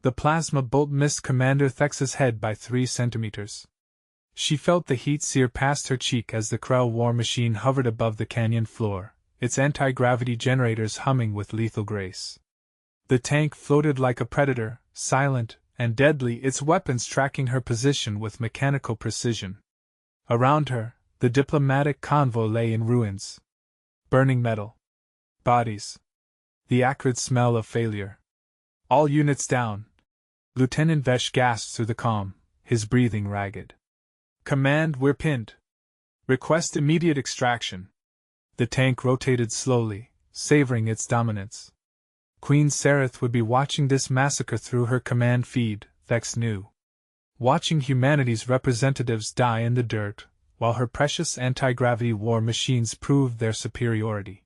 The plasma bolt missed Commander Thex's head by 3 centimeters. She felt the heat sear past her cheek as the HFY War machine hovered above the canyon floor, its anti-gravity generators humming with lethal grace. The tank floated like a predator, silent and deadly, its weapons tracking her position with mechanical precision. Around her, the diplomatic convoy lay in ruins. Burning metal. Bodies. The acrid smell of failure. All units down. Lieutenant Vesh gasped through the calm, his breathing ragged. Command, we're pinned. Request immediate extraction. The tank rotated slowly, savoring its dominance. Queen Sereth would be watching this massacre through her command feed, Thex knew. Watching humanity's representatives die in the dirt, while her precious anti-gravity war machines proved their superiority.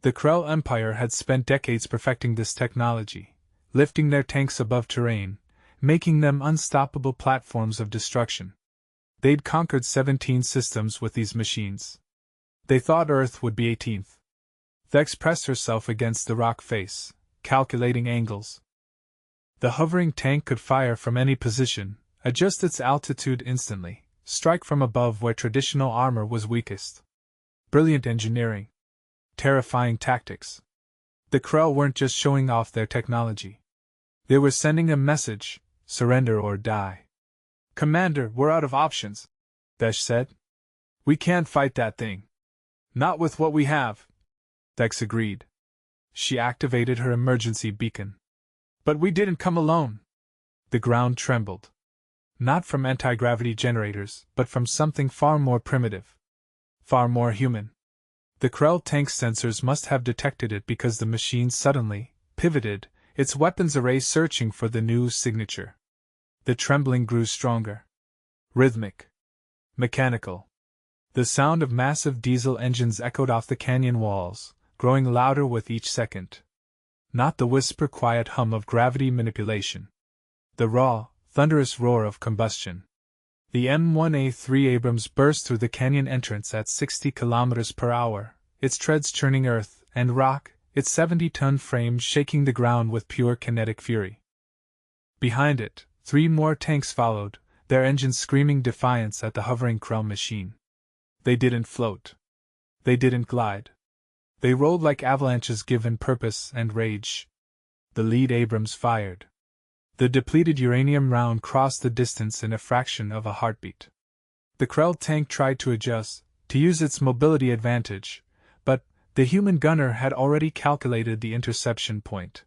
The Krell Empire had spent decades perfecting this technology, lifting their tanks above terrain, making them unstoppable platforms of destruction. They'd conquered 17 systems with these machines. They thought Earth would be 18th. Thex pressed herself against the rock face, calculating angles. The hovering tank could fire from any position, adjust its altitude instantly, strike from above where traditional armor was weakest. Brilliant engineering. Terrifying tactics. The Krell weren't just showing off their technology. They were sending a message: surrender or die. Commander, we're out of options, Vesh said. We can't fight that thing. Not with what we have. Thex agreed. She activated her emergency beacon. But we didn't come alone. The ground trembled. Not from anti-gravity generators, but from something far more primitive. Far more human. The Krell tank sensors must have detected it because the machine suddenly pivoted, its weapons array searching for the new signature. The trembling grew stronger. Rhythmic. Mechanical. The sound of massive diesel engines echoed off the canyon walls, growing louder with each second. Not the whisper-quiet hum of gravity manipulation. The raw, thunderous roar of combustion. The M1A3 Abrams burst through the canyon entrance at 60 km per hour, its treads churning earth and rock, its 70-ton frame shaking the ground with pure kinetic fury. Behind it, 3 more tanks followed, their engines screaming defiance at the hovering Krell machine. They didn't float. They didn't glide. They rolled like avalanches given purpose and rage. The lead Abrams fired. The depleted uranium round crossed the distance in a fraction of a heartbeat. The Krell tank tried to adjust, to use its mobility advantage, but the human gunner had already calculated the interception point.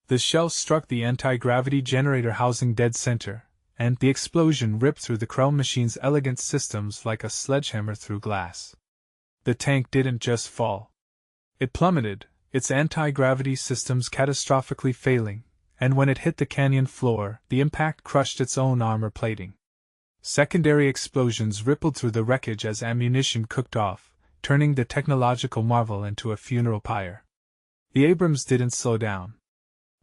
The shell struck the anti-gravity generator housing dead center, and the explosion ripped through the Krell machine's elegant systems like a sledgehammer through glass. The tank didn't just fall. It plummeted, its anti-gravity systems catastrophically failing, and when it hit the canyon floor, the impact crushed its own armor plating. Secondary explosions rippled through the wreckage as ammunition cooked off, turning the technological marvel into a funeral pyre. The Abrams didn't slow down.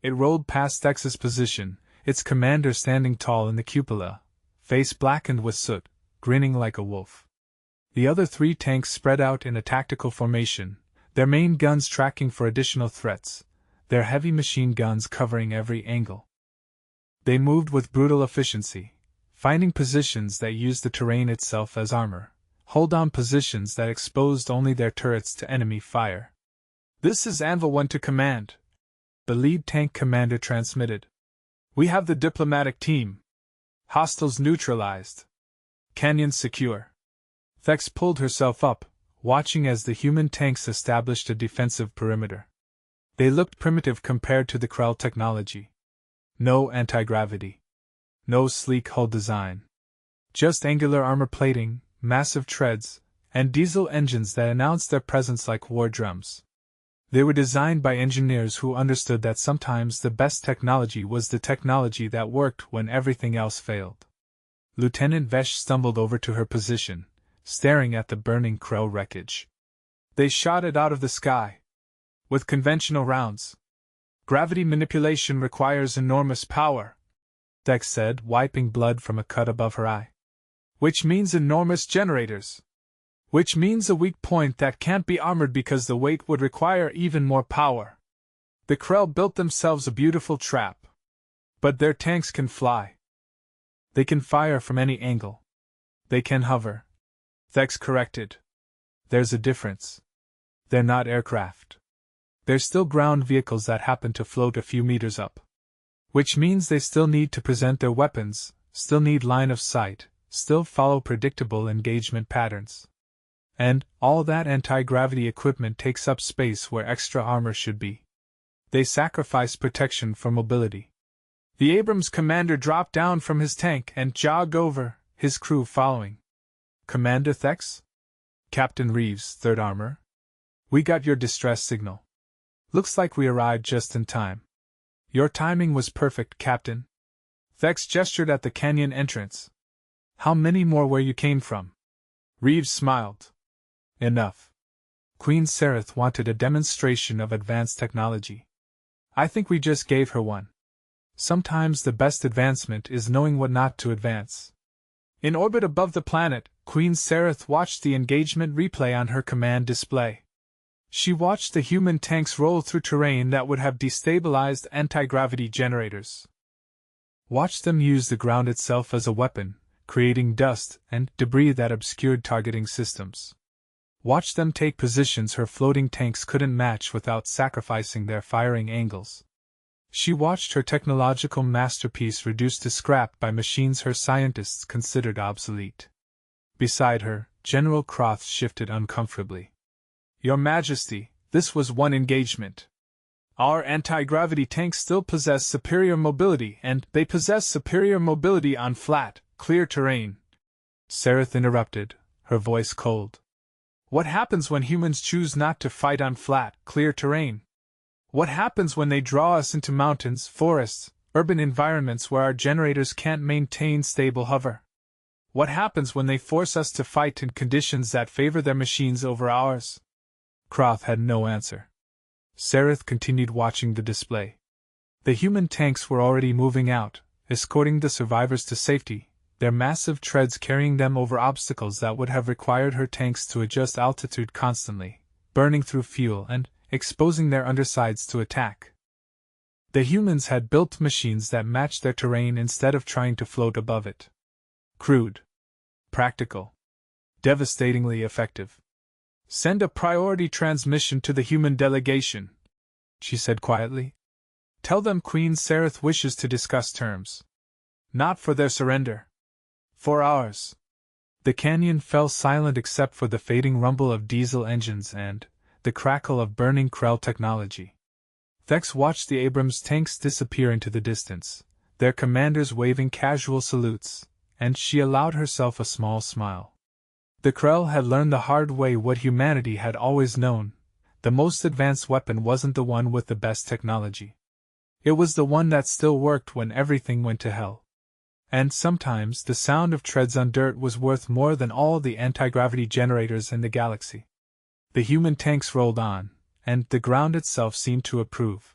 It rolled past Thex's position, its commander standing tall in the cupola, face blackened with soot, grinning like a wolf. The other 3 tanks spread out in a tactical formation, their main guns tracking for additional threats, their heavy machine guns covering every angle. They moved with brutal efficiency, finding positions that used the terrain itself as armor, hold-on positions that exposed only their turrets to enemy fire. "This is Anvil 1 to command," the lead tank commander transmitted. "We have the diplomatic team. Hostiles neutralized. Canyon secure." Thex pulled herself up, watching as the human tanks established a defensive perimeter. They looked primitive compared to the Krell technology. No anti-gravity. No sleek hull design. Just angular armor plating, massive treads, and diesel engines that announced their presence like war drums. They were designed by engineers who understood that sometimes the best technology was the technology that worked when everything else failed. Lieutenant Vesh stumbled over to her position, staring at the burning Krell wreckage. "They shot it out of the sky. With conventional rounds. Gravity manipulation requires enormous power," Thex said, wiping blood from a cut above her eye. "Which means enormous generators. Which means a weak point that can't be armored because the weight would require even more power. The Krell built themselves a beautiful trap. But their tanks can fly. They can fire from any angle. They can hover. Thex corrected. There's a difference. They're not aircraft. They're still ground vehicles that happen to float a few meters up. Which means they still need to present their weapons, still need line of sight, still follow predictable engagement patterns. And all that anti-gravity equipment takes up space where extra armor should be. They sacrifice protection for mobility. The Abrams commander dropped down from his tank and jogged over, his crew following. Commander Thex? Captain Reeves, 3rd Armor. We got your distress signal. Looks like we arrived just in time. Your timing was perfect, Captain. Thex gestured at the canyon entrance. How many more where you came from? Reeves smiled. Enough. Queen Sereth wanted a demonstration of advanced technology. I think we just gave her one. Sometimes the best advancement is knowing what not to advance. In orbit above the planet, Queen Sereth watched the engagement replay on her command display. She watched the human tanks roll through terrain that would have destabilized anti-gravity generators. Watched them use the ground itself as a weapon, creating dust and debris that obscured targeting systems. Watched them take positions her floating tanks couldn't match without sacrificing their firing angles. She watched her technological masterpiece reduced to scrap by machines her scientists considered obsolete. Beside her, General Croth shifted uncomfortably. Your Majesty, this was one engagement. Our anti-gravity tanks still possess superior mobility, and they possess superior mobility on flat, clear terrain. Sereth interrupted, her voice cold. What happens when humans choose not to fight on flat, clear terrain? What happens when they draw us into mountains, forests, urban environments where our generators can't maintain stable hover? What happens when they force us to fight in conditions that favor their machines over ours? Croth had no answer. Sereth continued watching the display. The human tanks were already moving out, escorting the survivors to safety, their massive treads carrying them over obstacles that would have required her tanks to adjust altitude constantly, burning through fuel and exposing their undersides to attack. The humans had built machines that matched their terrain instead of trying to float above it. Crude. Practical. Devastatingly effective. Send a priority transmission to the human delegation, she said quietly. Tell them Queen Sereth wishes to discuss terms. Not for their surrender. For ours. The canyon fell silent except for the fading rumble of diesel engines and the crackle of burning Krell technology. Thex watched the Abrams tanks disappear into the distance, their commanders waving casual salutes, and she allowed herself a small smile. The Krell had learned the hard way what humanity had always known: the most advanced weapon wasn't the one with the best technology. It was the one that still worked when everything went to hell. And sometimes the sound of treads on dirt was worth more than all the anti-gravity generators in the galaxy. The human tanks rolled on, and the ground itself seemed to approve.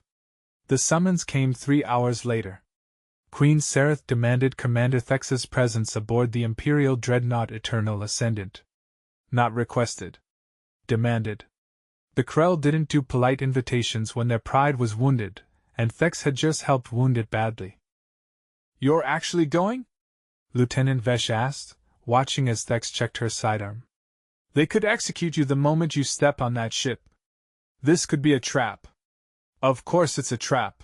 The summons came 3 hours later. Queen Sereth demanded Commander Thex's presence aboard the Imperial Dreadnought Eternal Ascendant. Not requested. Demanded. The Krell didn't do polite invitations when their pride was wounded, and Thex had just helped wound it badly. You're actually going? Lieutenant Vesh asked, watching as Thex checked her sidearm. They could execute you the moment you step on that ship. This could be a trap. Of course it's a trap,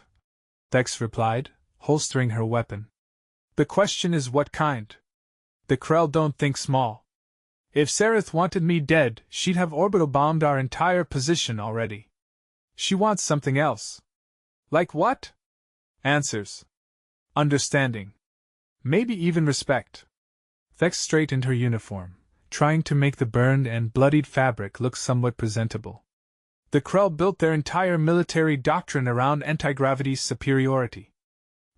Thex replied, holstering her weapon. The question is what kind. The Krell don't think small. If Sereth wanted me dead, she'd have orbital bombed our entire position already. She wants something else. Like what? Answers. Understanding. Maybe even respect. Thex straightened her uniform, trying to make the burned and bloodied fabric look somewhat presentable. The Krell built their entire military doctrine around anti-gravity's superiority.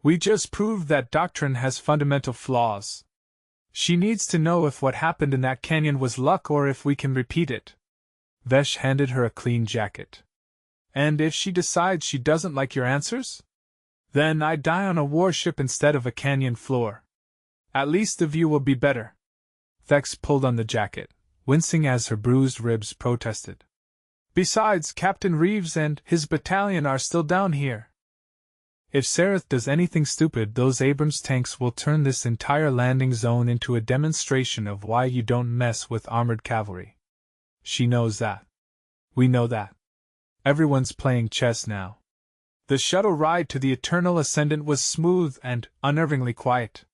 We just proved that doctrine has fundamental flaws. She needs to know if what happened in that canyon was luck or if we can repeat it. Vesh handed her a clean jacket. And if she decides she doesn't like your answers? Then I die on a warship instead of a canyon floor. At least the view will be better. Thex pulled on the jacket, wincing as her bruised ribs protested. Besides, Captain Reeves and his battalion are still down here. If Sereth does anything stupid, those Abrams tanks will turn this entire landing zone into a demonstration of why you don't mess with armored cavalry. She knows that. We know that. Everyone's playing chess now. The shuttle ride to the Eternal Ascendant was smooth and unnervingly quiet.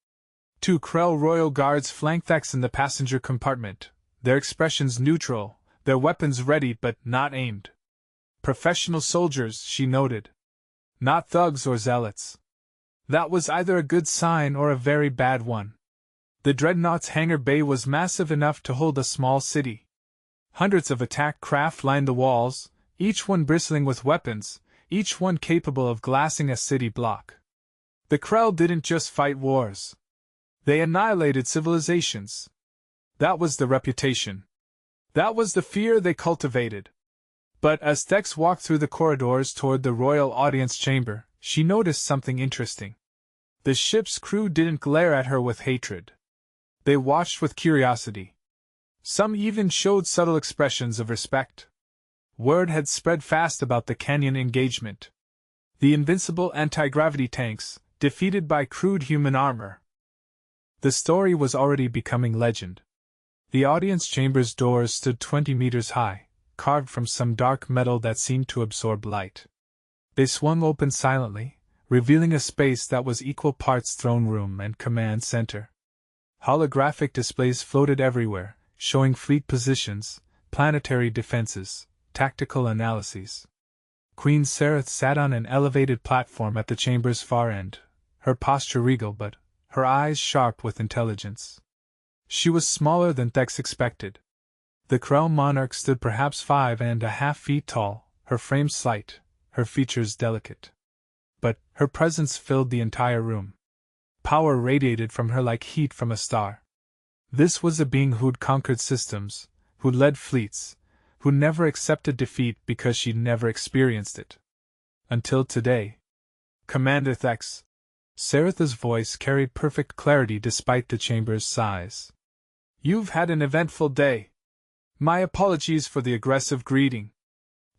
2 Krell Royal Guards flanked Thex in the passenger compartment, their expressions neutral, their weapons ready but not aimed. Professional soldiers, she noted. Not thugs or zealots. That was either a good sign or a very bad one. The Dreadnought's hangar bay was massive enough to hold a small city. Hundreds of attack craft lined the walls, each one bristling with weapons, each one capable of glassing a city block. The Krell didn't just fight wars. They annihilated civilizations. That was the reputation. That was the fear they cultivated. But as Thex walked through the corridors toward the royal audience chamber, she noticed something interesting. The ship's crew didn't glare at her with hatred. They watched with curiosity. Some even showed subtle expressions of respect. Word had spread fast about the canyon engagement. The invincible anti-gravity tanks, defeated by crude human armor. The story was already becoming legend. The audience chamber's doors stood 20 meters high, carved from some dark metal that seemed to absorb light. They swung open silently, revealing a space that was equal parts throne room and command center. Holographic displays floated everywhere, showing fleet positions, planetary defenses, tactical analyses. Queen Sereth sat on an elevated platform at the chamber's far end, her posture regal but her eyes sharp with intelligence. She was smaller than Thex expected. The Krell monarch stood perhaps 5.5 feet tall, her frame slight, her features delicate. But her presence filled the entire room. Power radiated from her like heat from a star. This was a being who'd conquered systems, who'd led fleets, who never accepted defeat because she'd never experienced it. Until today. Commander Thex. Sereth's voice carried perfect clarity despite the chamber's size. You've had an eventful day. My apologies for the aggressive greeting.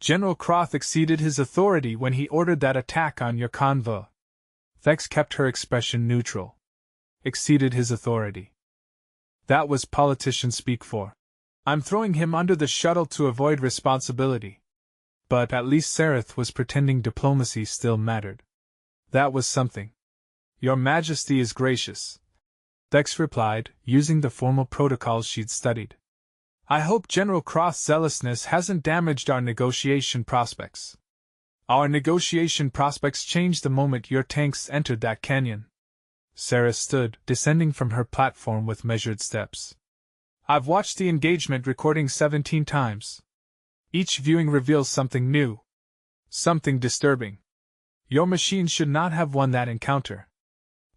General Croth exceeded his authority when he ordered that attack on your convoy. Thex kept her expression neutral. Exceeded his authority. That was politician speak for. I'm throwing him under the shuttle to avoid responsibility. But at least Sereth was pretending diplomacy still mattered. That was something. Your Majesty is gracious, Thex replied, using the formal protocols she'd studied. I hope General Croth's zealousness hasn't damaged our negotiation prospects. Our negotiation prospects changed the moment your tanks entered that canyon. Sereth stood, descending from her platform with measured steps. I've watched the engagement recording 17 times. Each viewing reveals something new. Something disturbing. Your machine should not have won that encounter.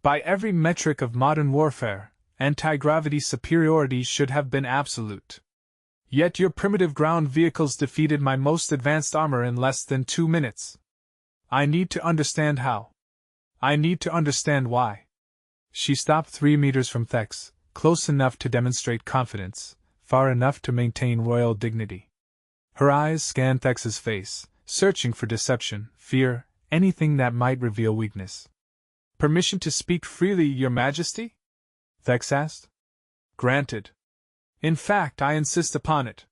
By every metric of modern warfare, anti-gravity superiority should have been absolute. Yet your primitive ground vehicles defeated my most advanced armor in less than 2 minutes. I need to understand how. I need to understand why. She stopped 3 meters from Thex, close enough to demonstrate confidence, far enough to maintain royal dignity. Her eyes scanned Thex's face, searching for deception, fear, anything that might reveal weakness. Permission to speak freely, Your Majesty? Thex asked. Granted. In fact, I insist upon it.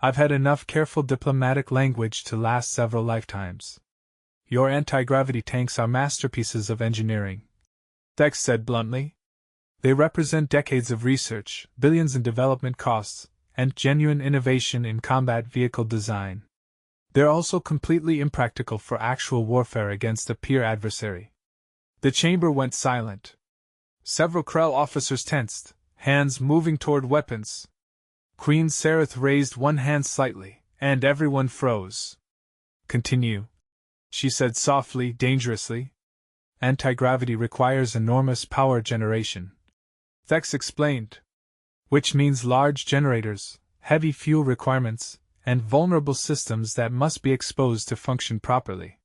I've had enough careful diplomatic language to last several lifetimes. Your anti-gravity tanks are masterpieces of engineering, Thex said bluntly. They represent decades of research, billions in development costs, and genuine innovation in combat vehicle design. They're also completely impractical for actual warfare against a peer adversary. The chamber went silent. Several Krell officers tensed, hands moving toward weapons. Queen Sereth raised one hand slightly, and everyone froze. Continue, she said softly, dangerously. Anti-gravity requires enormous power generation, Thex explained. Which means large generators, heavy fuel requirements, and vulnerable systems that must be exposed to function properly.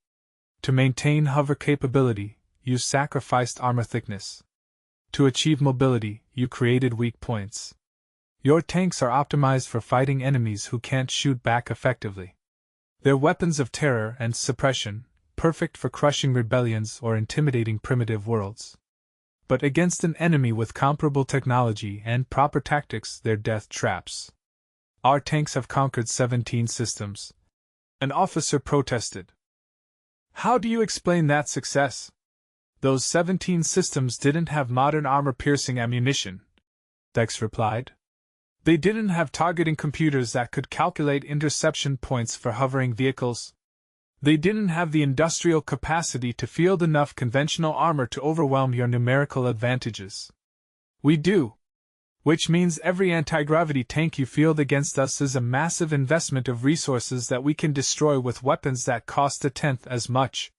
To maintain hover capability, you sacrificed armor thickness. To achieve mobility, you created weak points. Your tanks are optimized for fighting enemies who can't shoot back effectively. They're weapons of terror and suppression, perfect for crushing rebellions or intimidating primitive worlds. But against an enemy with comparable technology and proper tactics, they're death traps. Our tanks have conquered 17 systems. An officer protested. How do you explain that success? Those 17 systems didn't have modern armor-piercing ammunition, Thex replied. They didn't have targeting computers that could calculate interception points for hovering vehicles. They didn't have the industrial capacity to field enough conventional armor to overwhelm your numerical advantages. We do. Which means every anti-gravity tank you field against us is a massive investment of resources that we can destroy with weapons that cost 1/10 as much.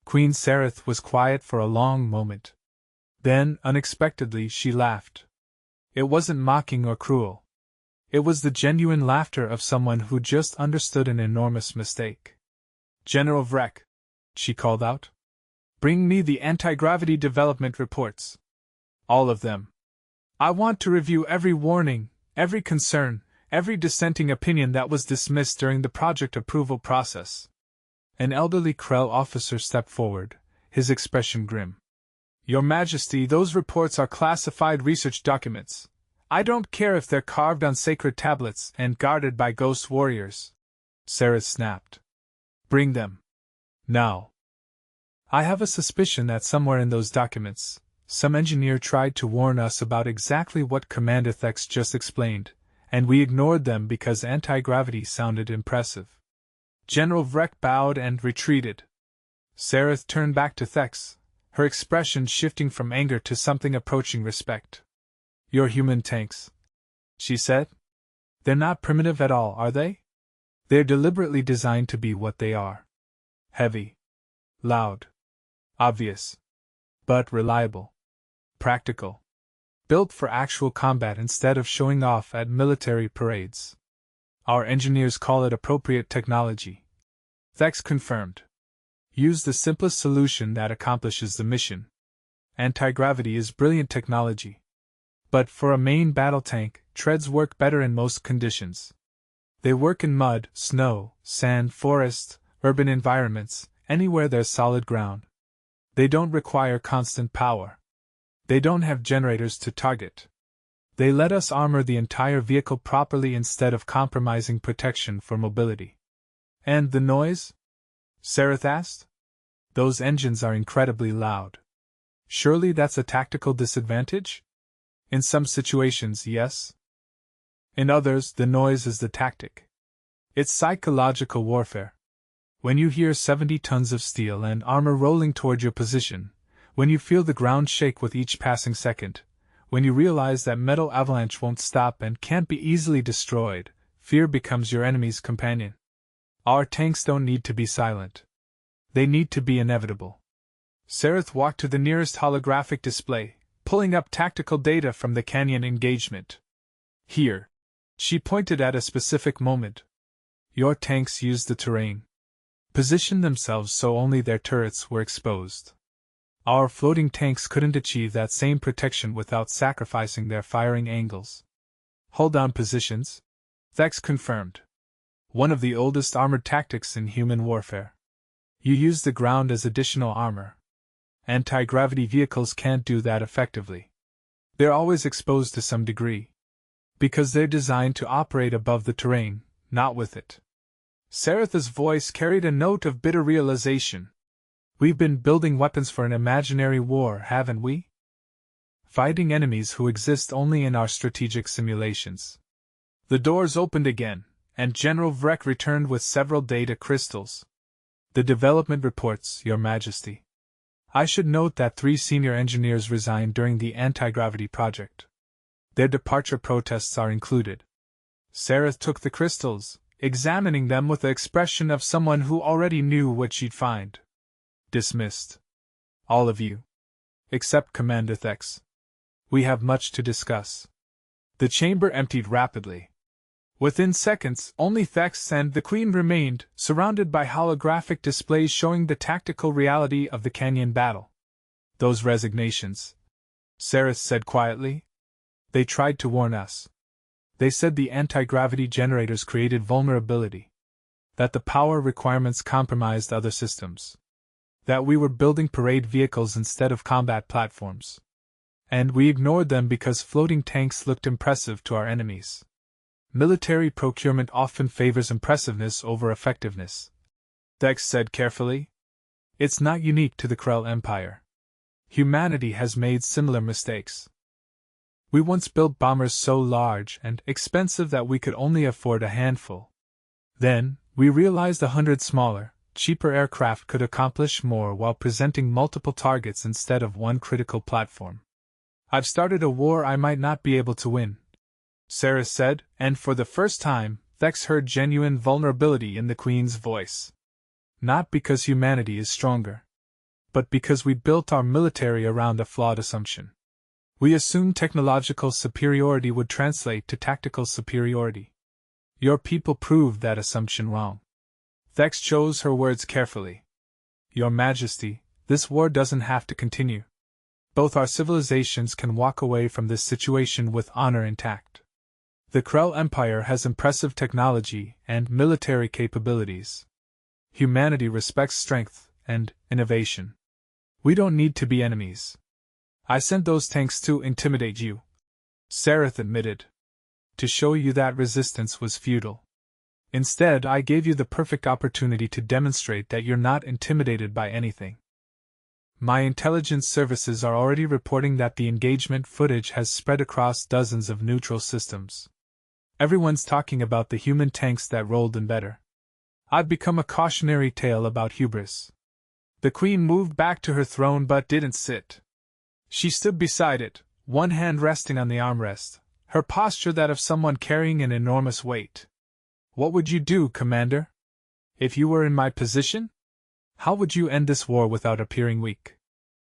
Queen Sereth was quiet for a long moment. Then, unexpectedly, she laughed. It wasn't mocking or cruel. It was the genuine laughter of someone who just understood an enormous mistake. General Vrek, she called out. Bring me the anti-gravity development reports. All of them. I want to review every warning, every concern, every dissenting opinion that was dismissed during the project approval process. An elderly Krell officer stepped forward, his expression grim. Your Majesty, those reports are classified research documents. I don't care if they're carved on sacred tablets and guarded by ghost warriors. Sereth snapped. Bring them. Now. I have a suspicion that somewhere in those documents, some engineer tried to warn us about exactly what Commander Thex just explained, and we ignored them because anti-gravity sounded impressive. General Vrek bowed and retreated. Sereth turned back to Thex, her expression shifting from anger to something approaching respect. Your human tanks, she said. They're not primitive at all, are they? They're deliberately designed to be what they are. Heavy. Loud. Obvious. But reliable. Practical. Built for actual combat instead of showing off at military parades. Our engineers call it appropriate technology. Thex confirmed. Use the simplest solution that accomplishes the mission. Anti-gravity is brilliant technology. But for a main battle tank, treads work better in most conditions. They work in mud, snow, sand, forest, urban environments, anywhere there's solid ground. They don't require constant power. They don't have generators to target. They let us armor the entire vehicle properly instead of compromising protection for mobility. And the noise? Sereth asked. Those engines are incredibly loud. Surely that's a tactical disadvantage? In some situations, yes. In others, the noise is the tactic. It's psychological warfare. When you hear 70 tons of steel and armor rolling toward your position, when you feel the ground shake with each passing second, when you realize that metal avalanche won't stop and can't be easily destroyed, fear becomes your enemy's companion. Our tanks don't need to be silent. They need to be inevitable. Sereth walked to the nearest holographic display, pulling up tactical data from the canyon engagement. Here. She pointed at a specific moment. Your tanks used the terrain. Positioned themselves so only their turrets were exposed. Our floating tanks couldn't achieve that same protection without sacrificing their firing angles. Hold on positions, Thex confirmed. One of the oldest armored tactics in human warfare. You use the ground as additional armor. Anti-gravity vehicles can't do that effectively. They're always exposed to some degree. Because they're designed to operate above the terrain, not with it. Sereth's voice carried a note of bitter realization. We've been building weapons for an imaginary war, haven't we? Fighting enemies who exist only in our strategic simulations. The doors opened again, and General Vrek returned with several data crystals. The development reports, Your Majesty. I should note that 3 senior engineers resigned during the anti-gravity project. Their departure protests are included. Sereth took the crystals, examining them with the expression of someone who already knew what she'd find. Dismissed. All of you. Except Commander Thex. We have much to discuss. The chamber emptied rapidly. Within seconds, only Thex and the Queen remained, surrounded by holographic displays showing the tactical reality of the canyon battle. Those resignations, Sereth said quietly. They tried to warn us. They said the anti-gravity generators created vulnerability. That the power requirements compromised other systems. That we were building parade vehicles instead of combat platforms. And we ignored them because floating tanks looked impressive to our enemies. Military procurement often favors impressiveness over effectiveness, Dex said carefully. It's not unique to the Krell Empire. Humanity has made similar mistakes. We once built bombers so large and expensive that we could only afford a handful. Then, we realized 100 smaller, cheaper aircraft could accomplish more while presenting multiple targets instead of one critical platform. I've started a war I might not be able to win, Sarah said, and for the first time, Thex heard genuine vulnerability in the Queen's voice. Not because humanity is stronger, but because we built our military around a flawed assumption. We assumed technological superiority would translate to tactical superiority. Your people proved that assumption wrong. Thex chose her words carefully. Your Majesty, this war doesn't have to continue. Both our civilizations can walk away from this situation with honor intact. The Krell Empire has impressive technology and military capabilities. Humanity respects strength and innovation. We don't need to be enemies. I sent those tanks to intimidate you, Sareth admitted. To show you that resistance was futile. Instead, I gave you the perfect opportunity to demonstrate that you're not intimidated by anything. My intelligence services are already reporting that the engagement footage has spread across dozens of neutral systems. Everyone's talking about the human tanks that rolled in better. I've become a cautionary tale about hubris. The Queen moved back to her throne but didn't sit. She stood beside it, one hand resting on the armrest, her posture that of someone carrying an enormous weight. What would you do, Commander? If you were in my position? How would you end this war without appearing weak?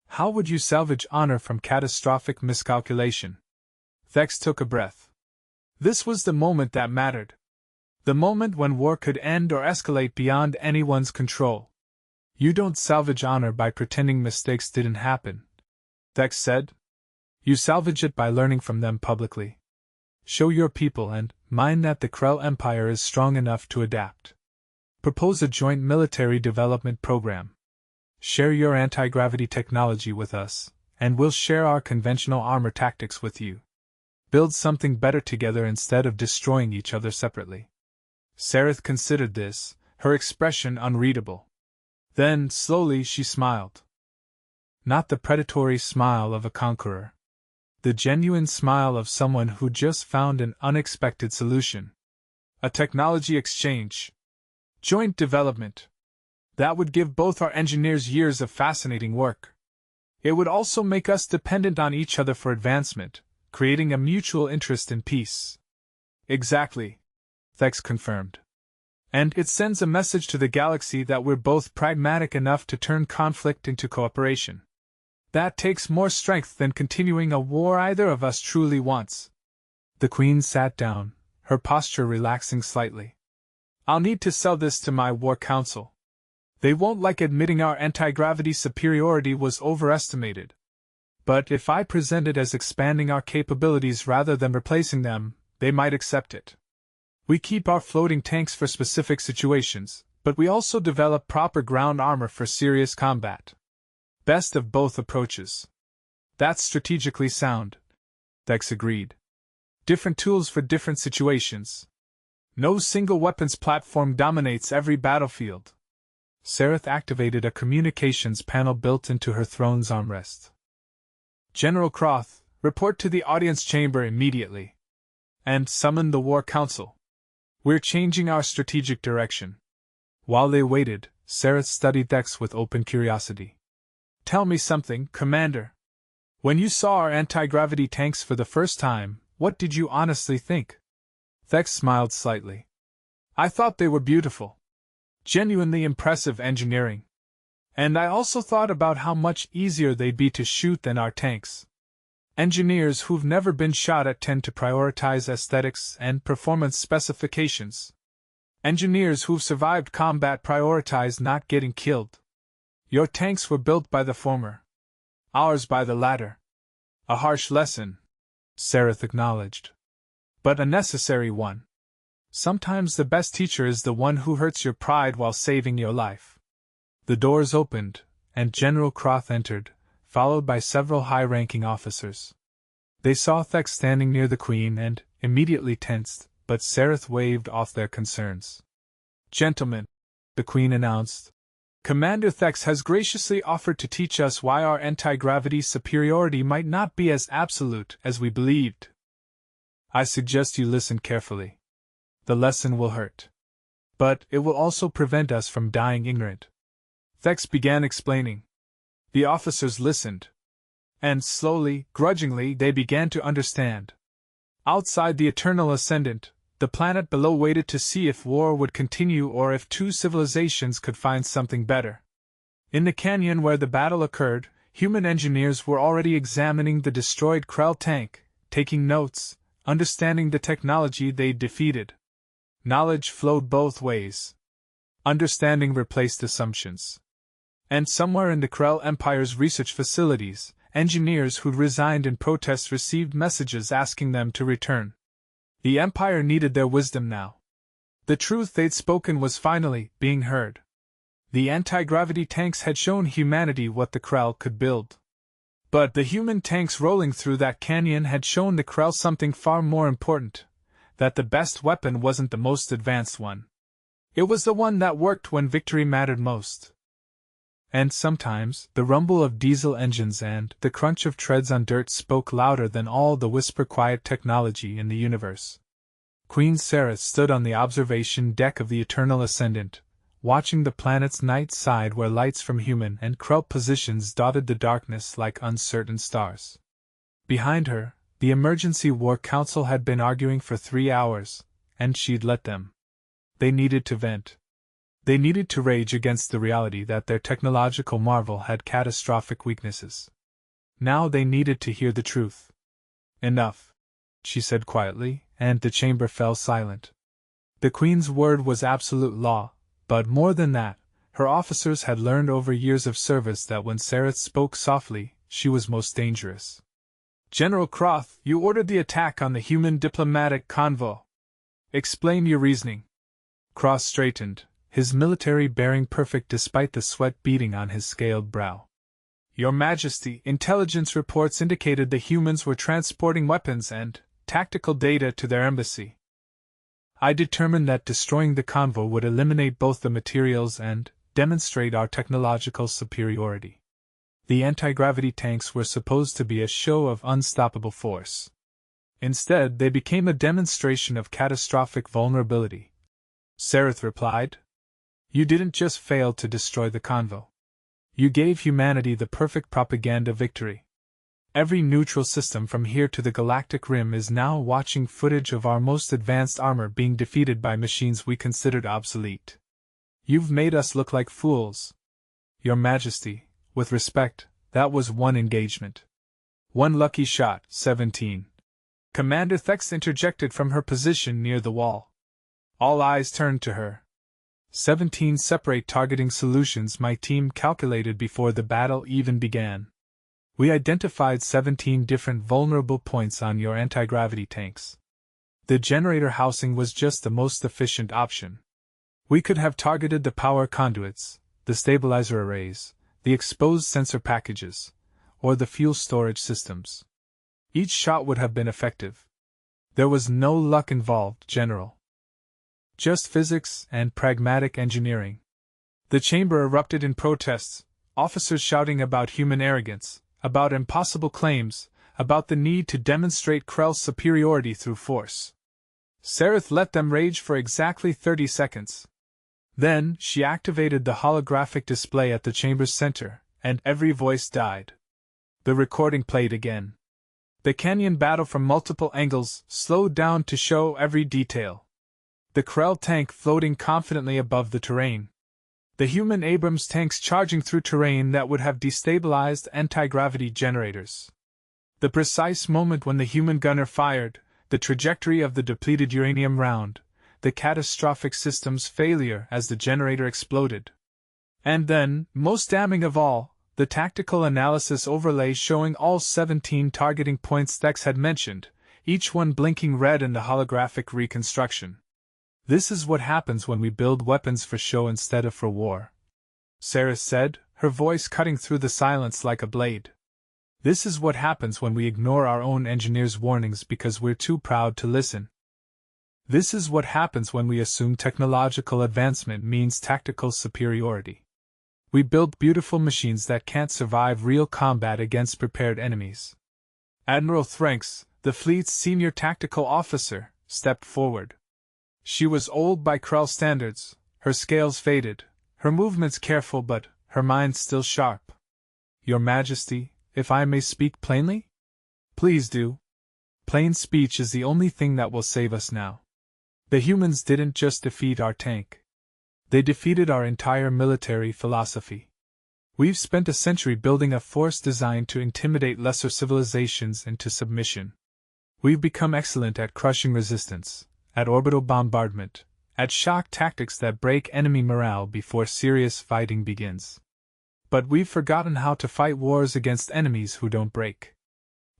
How would you salvage honor from catastrophic miscalculation? Thex took a breath. This was the moment that mattered. The moment when war could end or escalate beyond anyone's control. You don't salvage honor by pretending mistakes didn't happen, Thex said. You salvage it by learning from them publicly. Show your people and mine that the Krell Empire is strong enough to adapt. Propose a joint military development program. Share your anti-gravity technology with us, and we'll share our conventional armor tactics with you. Build something better together instead of destroying each other separately. Sareth considered this, her expression unreadable. Then, slowly, she smiled. Not the predatory smile of a conqueror. The genuine smile of someone who just found an unexpected solution. A technology exchange. Joint development. That would give both our engineers years of fascinating work. It would also make us dependent on each other for advancement, creating a mutual interest in peace. Exactly, Thex confirmed. And it sends a message to the galaxy that we're both pragmatic enough to turn conflict into cooperation. That takes more strength than continuing a war either of us truly wants. The Queen sat down, her posture relaxing slightly. I'll need to sell this to my war council. They won't like admitting our anti-gravity superiority was overestimated. But if I present it as expanding our capabilities rather than replacing them, they might accept it. We keep our floating tanks for specific situations, but we also develop proper ground armor for serious combat. Best of both approaches. That's strategically sound, Thex agreed. Different tools for different situations. No single weapons platform dominates every battlefield. Sareth activated a communications panel built into her throne's armrest. General Croth, report to the audience chamber immediately. And summon the War Council. We're changing our strategic direction. While they waited, Sareth studied Thex with open curiosity. Tell me something, Commander. When you saw our anti-gravity tanks for the first time, what did you honestly think? Thex smiled slightly. I thought they were beautiful. Genuinely impressive engineering. And I also thought about how much easier they'd be to shoot than our tanks. Engineers who've never been shot at tend to prioritize aesthetics and performance specifications. Engineers who've survived combat prioritize not getting killed. Your tanks were built by the former. Ours by the latter. A harsh lesson, Sareth acknowledged. But a necessary one. Sometimes the best teacher is the one who hurts your pride while saving your life. The doors opened, and General Croth entered, followed by several high-ranking officers. They saw Thex standing near the Queen and, immediately tensed, but Sareth waved off their concerns. "Gentlemen," the Queen announced, "Commander Thex has graciously offered to teach us why our anti-gravity superiority might not be as absolute as we believed. I suggest you listen carefully. The lesson will hurt. But it will also prevent us from dying ignorant." Thex began explaining. The officers listened. And slowly, grudgingly, they began to understand. Outside the Eternal Ascendant, the planet below waited to see if war would continue or if two civilizations could find something better. In the canyon where the battle occurred, human engineers were already examining the destroyed Krell tank, taking notes, understanding the technology they'd defeated. Knowledge flowed both ways. Understanding replaced assumptions. And somewhere in the Krell Empire's research facilities, engineers who'd resigned in protest received messages asking them to return. The Empire needed their wisdom now. The truth they'd spoken was finally being heard. The anti-gravity tanks had shown humanity what the Krell could build. But the human tanks rolling through that canyon had shown the Krell something far more important, that the best weapon wasn't the most advanced one. It was the one that worked when victory mattered most. And sometimes, the rumble of diesel engines and the crunch of treads on dirt spoke louder than all the whisper-quiet technology in the universe. Queen Sareth stood on the observation deck of the Eternal Ascendant, watching the planet's night side where lights from human and Krell positions dotted the darkness like uncertain stars. Behind her, the Emergency War Council had been arguing for 3 hours, and she'd let them. They needed to vent. They needed to rage against the reality that their technological marvel had catastrophic weaknesses. Now they needed to hear the truth. "Enough," she said quietly, and the chamber fell silent. The Queen's word was absolute law, but more than that, her officers had learned over years of service that when Sareth spoke softly, she was most dangerous. "General Croth, you ordered the attack on the human diplomatic convoy. Explain your reasoning." Croth straightened, his military bearing perfect despite the sweat beading on his scaled brow. "Your Majesty, intelligence reports indicated the humans were transporting weapons and tactical data to their embassy. I determined that destroying the convoy would eliminate both the materials and demonstrate our technological superiority. The anti-gravity tanks were supposed to be a show of unstoppable force. Instead, they became a demonstration of catastrophic vulnerability." Sareth replied. "You didn't just fail to destroy the convoy. You gave humanity the perfect propaganda victory. Every neutral system from here to the Galactic Rim is now watching footage of our most advanced armor being defeated by machines we considered obsolete. You've made us look like fools. Your Majesty, with respect, that was one engagement. One lucky shot, 17. Commander Thex interjected from her position near the wall. All eyes turned to her. 17 separate targeting solutions my team calculated before the battle even began. We identified 17 different vulnerable points on your anti-gravity tanks. The generator housing was just the most efficient option. We could have targeted the power conduits, the stabilizer arrays, the exposed sensor packages, or the fuel storage systems. Each shot would have been effective. There was no luck involved, General. Just physics and pragmatic engineering. The chamber erupted in protests, officers shouting about human arrogance, about impossible claims, about the need to demonstrate Krell's superiority through force. Sareth let them rage for exactly 30 seconds. Then, she activated the holographic display at the chamber's center, and every voice died. The recording played again. The canyon battle from multiple angles, slowed down to show every detail. The Krell tank floating confidently above the terrain. The human Abrams tanks charging through terrain that would have destabilized anti-gravity generators. The precise moment when the human gunner fired, the trajectory of the depleted uranium round, the catastrophic system's failure as the generator exploded. And then, most damning of all, the tactical analysis overlay showing all 17 targeting points Thex had mentioned, each one blinking red in the holographic reconstruction. This is what happens when we build weapons for show instead of for war, Sareth said, her voice cutting through the silence like a blade. This is what happens when we ignore our own engineers' warnings because we're too proud to listen. This is what happens when we assume technological advancement means tactical superiority. We build beautiful machines that can't survive real combat against prepared enemies. Admiral Thranks, the fleet's senior tactical officer, stepped forward. She was old by Krell standards, her scales faded, her movements careful but her mind still sharp. Your Majesty, if I may speak plainly? Please do. Plain speech is the only thing that will save us now. The humans didn't just defeat our tank. They defeated our entire military philosophy. We've spent a century building a force designed to intimidate lesser civilizations into submission. We've become excellent at crushing resistance, at orbital bombardment, at shock tactics that break enemy morale before serious fighting begins. But we've forgotten how to fight wars against enemies who don't break.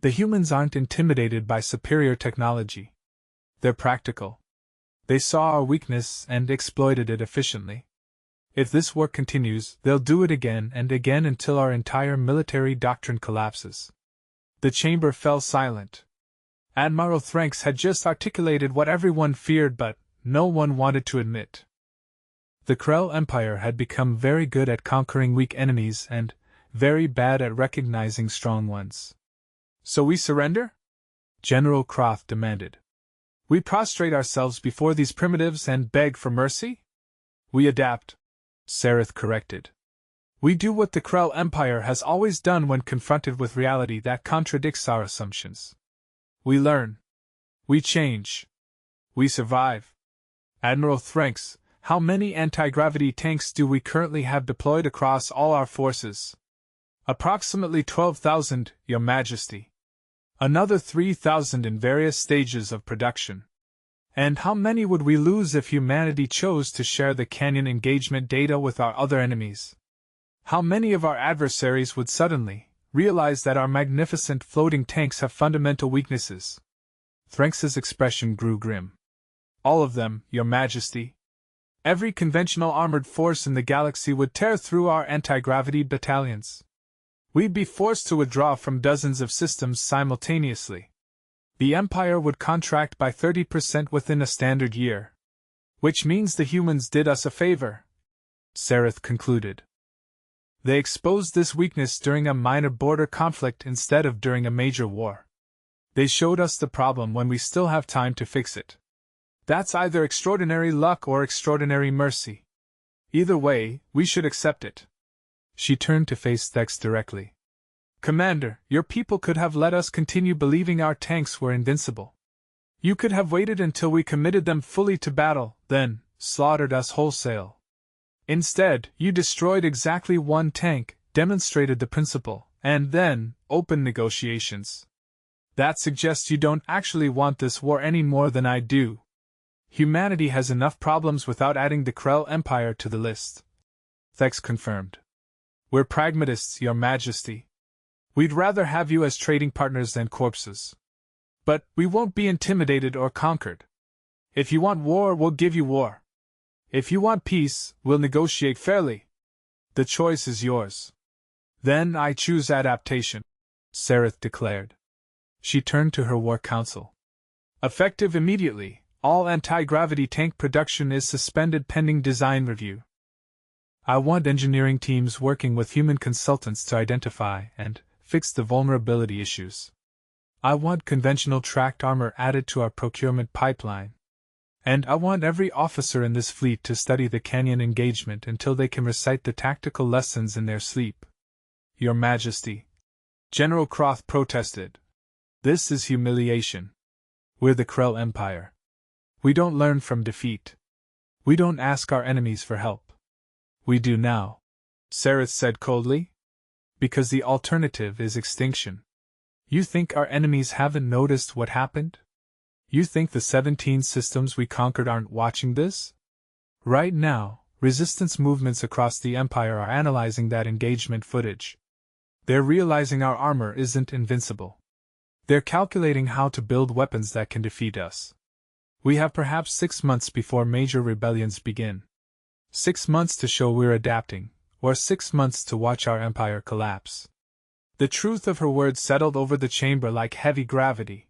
The humans aren't intimidated by superior technology. They're practical. They saw our weakness and exploited it efficiently. If this war continues, they'll do it again and again until our entire military doctrine collapses. The chamber fell silent. Admiral Thranks had just articulated what everyone feared but no one wanted to admit. The Krell Empire had become very good at conquering weak enemies and very bad at recognizing strong ones. So we surrender? General Croth demanded. We prostrate ourselves before these primitives and beg for mercy? We adapt, Sareth corrected. We do what the Krell Empire has always done when confronted with reality that contradicts our assumptions. We learn. We change. We survive. Admiral Thranks, how many anti-gravity tanks do we currently have deployed across all our forces? Approximately 12,000, Your Majesty. Another 3,000 in various stages of production. And how many would we lose if humanity chose to share the canyon engagement data with our other enemies? How many of our adversaries would suddenly realize that our magnificent floating tanks have fundamental weaknesses? Thranks's expression grew grim. All of them, Your Majesty. Every conventional armored force in the galaxy would tear through our anti-gravity battalions. We'd be forced to withdraw from dozens of systems simultaneously. The Empire would contract by 30% within a standard year. Which means the humans did us a favor, Sareth concluded. They exposed this weakness during a minor border conflict instead of during a major war. They showed us the problem when we still have time to fix it. That's either extraordinary luck or extraordinary mercy. Either way, we should accept it. She turned to face Thex directly. Commander, your people could have let us continue believing our tanks were invincible. You could have waited until we committed them fully to battle, then slaughtered us wholesale. Instead, you destroyed exactly one tank, demonstrated the principle, and then opened negotiations. That suggests you don't actually want this war any more than I do. Humanity has enough problems without adding the Krell Empire to the list. Thex confirmed. We're pragmatists, Your Majesty. We'd rather have you as trading partners than corpses. But we won't be intimidated or conquered. If you want war, we'll give you war. If you want peace, we'll negotiate fairly. The choice is yours. Then I choose adaptation, Sareth declared. She turned to her war council. Effective immediately, all anti-gravity tank production is suspended pending design review. I want engineering teams working with human consultants to identify and fix the vulnerability issues. I want conventional tracked armor added to our procurement pipeline. And I want every officer in this fleet to study the canyon engagement until they can recite the tactical lessons in their sleep. Your Majesty. General Croth protested. This is humiliation. We're the Krell Empire. We don't learn from defeat. We don't ask our enemies for help. We do now, Sareth said coldly. Because the alternative is extinction. You think our enemies haven't noticed what happened? You think the 17 systems we conquered aren't watching this? Right now, resistance movements across the Empire are analyzing that engagement footage. They're realizing our armor isn't invincible. They're calculating how to build weapons that can defeat us. We have perhaps 6 months before major rebellions begin. 6 months to show we're adapting, or 6 months to watch our empire collapse. The truth of her words settled over the chamber like heavy gravity.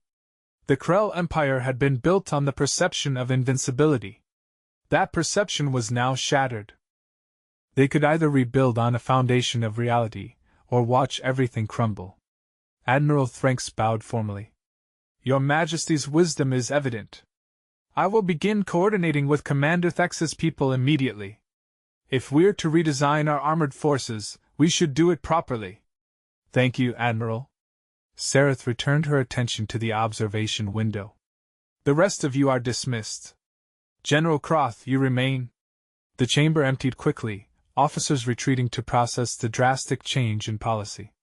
The Krell Empire had been built on the perception of invincibility. That perception was now shattered. They could either rebuild on a foundation of reality, or watch everything crumble. Admiral Thranks bowed formally. Your Majesty's wisdom is evident. I will begin coordinating with Commander Thex's people immediately. If we're to redesign our armored forces, we should do it properly. Thank you, Admiral. Sareth returned her attention to the observation window. The rest of you are dismissed. General Croth, you remain. The chamber emptied quickly, officers retreating to process the drastic change in policy.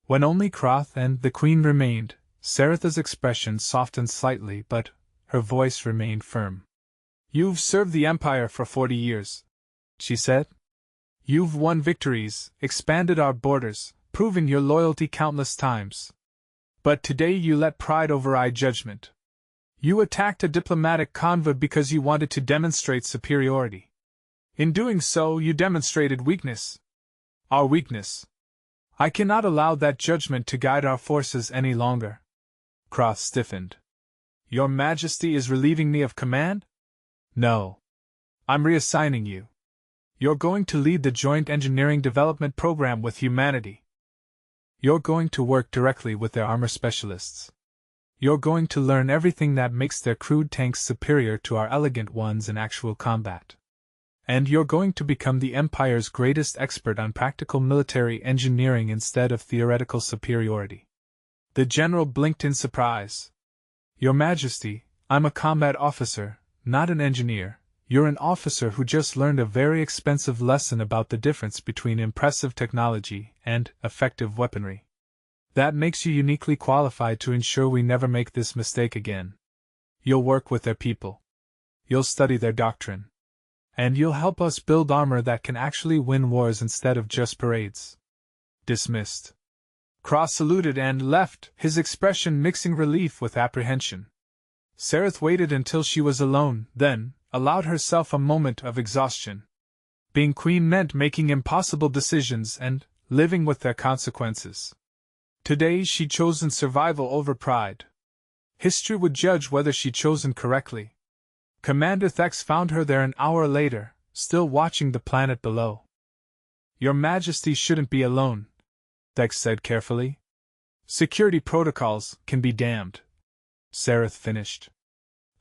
When only Croth and the Queen remained, Saretha's expression softened slightly, but her voice remained firm. You've served the Empire for 40 years, she said. You've won victories, expanded our borders, proven your loyalty countless times. But today you let pride override judgment. You attacked a diplomatic convoy because you wanted to demonstrate superiority. In doing so, you demonstrated weakness. Our weakness. I cannot allow that judgment to guide our forces any longer. Croth stiffened. Your Majesty is relieving me of command? No. I'm reassigning you. You're going to lead the Joint Engineering Development Program with humanity. You're going to work directly with their armor specialists. You're going to learn everything that makes their crude tanks superior to our elegant ones in actual combat. And you're going to become the Empire's greatest expert on practical military engineering instead of theoretical superiority. The general blinked in surprise. Your Majesty, I'm a combat officer, not an engineer. You're an officer who just learned a very expensive lesson about the difference between impressive technology and effective weaponry. That makes you uniquely qualified to ensure we never make this mistake again. You'll work with their people. You'll study their doctrine. And you'll help us build armor that can actually win wars instead of just parades. Dismissed. Cross saluted and left, his expression mixing relief with apprehension. Sareth waited until she was alone, then allowed herself a moment of exhaustion. Being queen meant making impossible decisions and living with their consequences. Today she'd chosen survival over pride. History would judge whether she'd chosen correctly. Commander Thex found her there an hour later, still watching the planet below. Your Majesty shouldn't be alone, Thex said carefully. Security protocols can be damned. Sareth finished.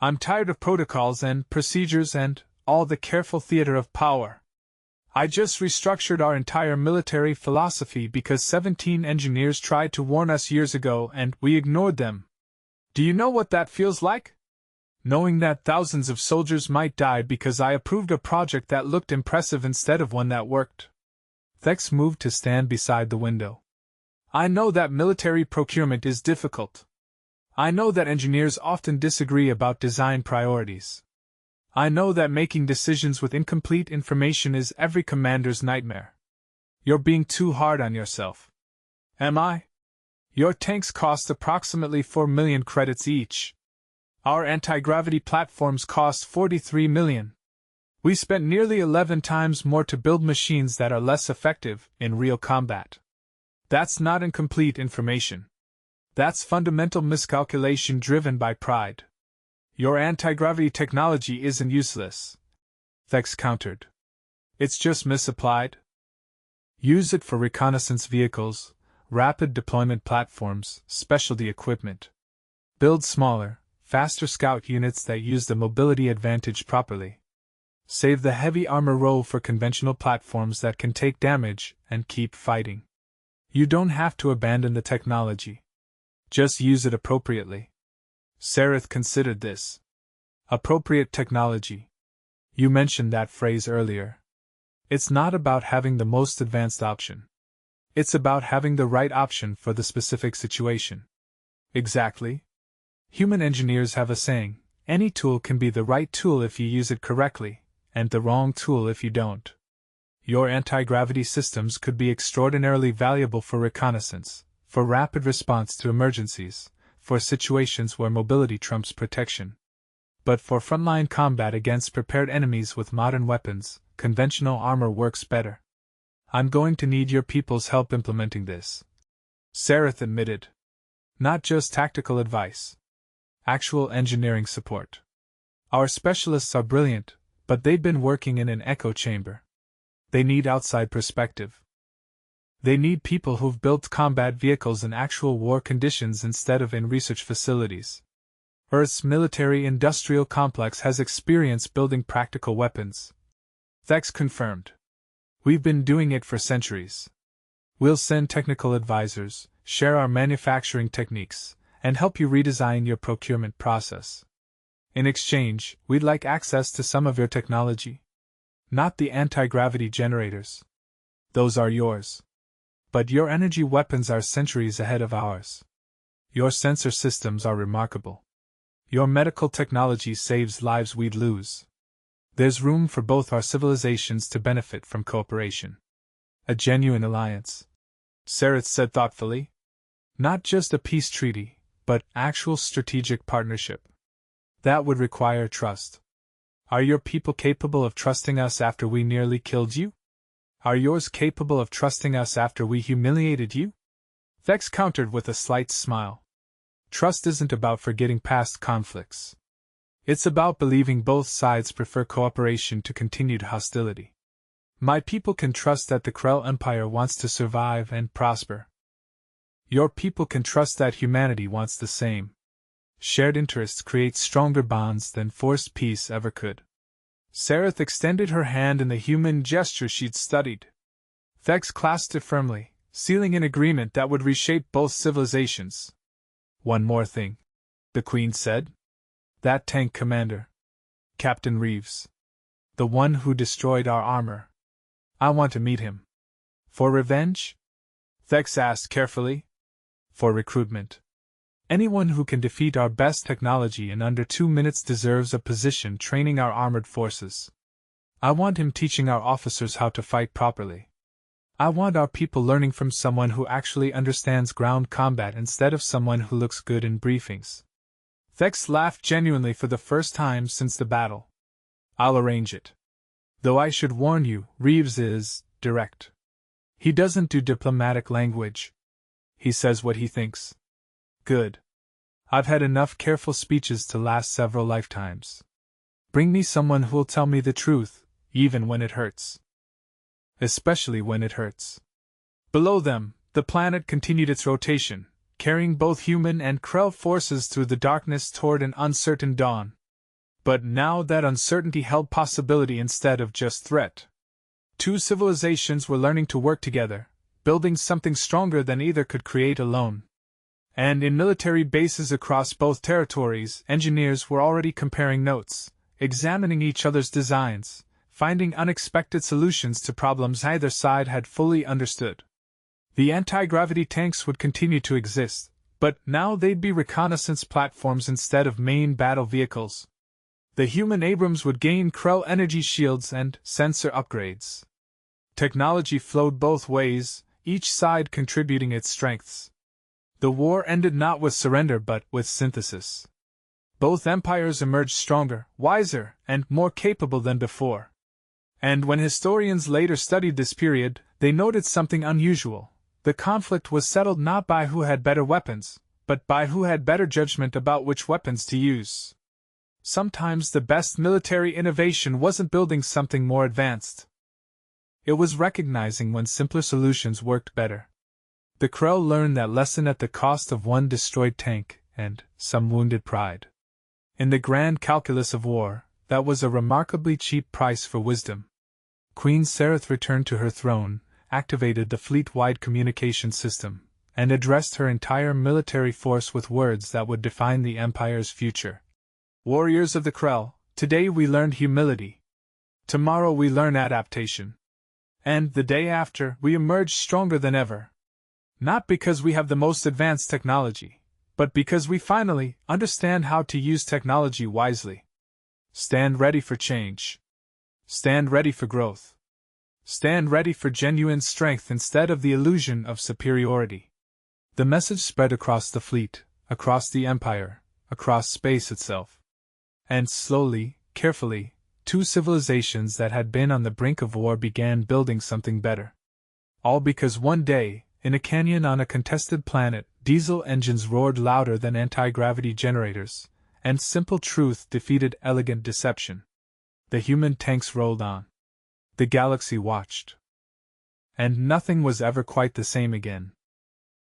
I'm tired of protocols and procedures and all the careful theater of power. I just restructured our entire military philosophy because 17 engineers tried to warn us years ago and we ignored them. Do you know what that feels like? Knowing that thousands of soldiers might die because I approved a project that looked impressive instead of one that worked. Thex moved to stand beside the window. I know that military procurement is difficult. I know that engineers often disagree about design priorities. I know that making decisions with incomplete information is every commander's nightmare. You're being too hard on yourself. Am I? Your tanks cost approximately 4 million credits each. Our anti-gravity platforms cost 43 million. We spent nearly 11 times more to build machines that are less effective in real combat. That's not incomplete information. That's fundamental miscalculation driven by pride. Your anti-gravity technology isn't useless, Thex countered. It's just misapplied. Use it for reconnaissance vehicles, rapid deployment platforms, specialty equipment. Build smaller, faster scout units that use the mobility advantage properly. Save the heavy armor role for conventional platforms that can take damage and keep fighting. You don't have to abandon the technology. Just use it appropriately. Sareth considered this. Appropriate technology. You mentioned that phrase earlier. It's not about having the most advanced option. It's about having the right option for the specific situation. Exactly. Human engineers have a saying, any tool can be the right tool if you use it correctly, and the wrong tool if you don't. Your anti-gravity systems could be extraordinarily valuable for reconnaissance, for rapid response to emergencies, for situations where mobility trumps protection. But for frontline combat against prepared enemies with modern weapons, conventional armor works better. I'm going to need your people's help implementing this, Sareth admitted. Not just tactical advice. Actual engineering support. Our specialists are brilliant, but they've been working in an echo chamber. They need outside perspective. They need people who've built combat vehicles in actual war conditions instead of in research facilities. Earth's military-industrial complex has experience building practical weapons. Thex confirmed. We've been doing it for centuries. We'll send technical advisors, share our manufacturing techniques, and help you redesign your procurement process. In exchange, we'd like access to some of your technology. Not the anti-gravity generators. Those are yours. But your energy weapons are centuries ahead of ours. Your sensor systems are remarkable. Your medical technology saves lives we'd lose. There's room for both our civilizations to benefit from cooperation. A genuine alliance, Sareth said thoughtfully. Not just a peace treaty, but actual strategic partnership. That would require trust. Are your people capable of trusting us after we nearly killed you? Are yours capable of trusting us after we humiliated you? Thex countered with a slight smile. Trust isn't about forgetting past conflicts. It's about believing both sides prefer cooperation to continued hostility. My people can trust that the Krell Empire wants to survive and prosper. Your people can trust that humanity wants the same. Shared interests create stronger bonds than forced peace ever could. Sareth extended her hand in the human gesture she'd studied. Thex clasped it firmly, sealing an agreement that would reshape both civilizations. One more thing, the Queen said. That tank commander. Captain Reeves. The one who destroyed our armor. I want to meet him. For revenge? Thex asked carefully. For recruitment. Anyone who can defeat our best technology in under 2 minutes deserves a position training our armored forces. I want him teaching our officers how to fight properly. I want our people learning from someone who actually understands ground combat instead of someone who looks good in briefings. Thex laughed genuinely for the first time since the battle. I'll arrange it. Though I should warn you, Reeves is direct. He doesn't do diplomatic language. He says what he thinks. Good. I've had enough careful speeches to last several lifetimes. Bring me someone who'll tell me the truth, even when it hurts. Especially when it hurts. Below them, the planet continued its rotation, carrying both human and Krell forces through the darkness toward an uncertain dawn. But now that uncertainty held possibility instead of just threat. Two civilizations were learning to work together, building something stronger than either could create alone. And in military bases across both territories, engineers were already comparing notes, examining each other's designs, finding unexpected solutions to problems either side had fully understood. The anti-gravity tanks would continue to exist, but now they'd be reconnaissance platforms instead of main battle vehicles. The human Abrams would gain Krell energy shields and sensor upgrades. Technology flowed both ways, each side contributing its strengths. The war ended not with surrender but with synthesis. Both empires emerged stronger, wiser, and more capable than before. And when historians later studied this period, they noted something unusual. The conflict was settled not by who had better weapons, but by who had better judgment about which weapons to use. Sometimes the best military innovation wasn't building something more advanced. It was recognizing when simpler solutions worked better. The Krell learned that lesson at the cost of one destroyed tank and some wounded pride. In the grand calculus of war, that was a remarkably cheap price for wisdom. Queen Sareth returned to her throne, activated the fleet-wide communication system, and addressed her entire military force with words that would define the Empire's future. Warriors of the Krell, today we learned humility. Tomorrow we learn adaptation. And the day after, we emerge stronger than ever. Not because we have the most advanced technology, but because we finally understand how to use technology wisely. Stand ready for change. Stand ready for growth. Stand ready for genuine strength instead of the illusion of superiority. The message spread across the fleet, across the Empire, across space itself. And slowly, carefully, two civilizations that had been on the brink of war began building something better. All because one day, in a canyon on a contested planet, diesel engines roared louder than anti-gravity generators, and simple truth defeated elegant deception. The human tanks rolled on. The galaxy watched. And nothing was ever quite the same again.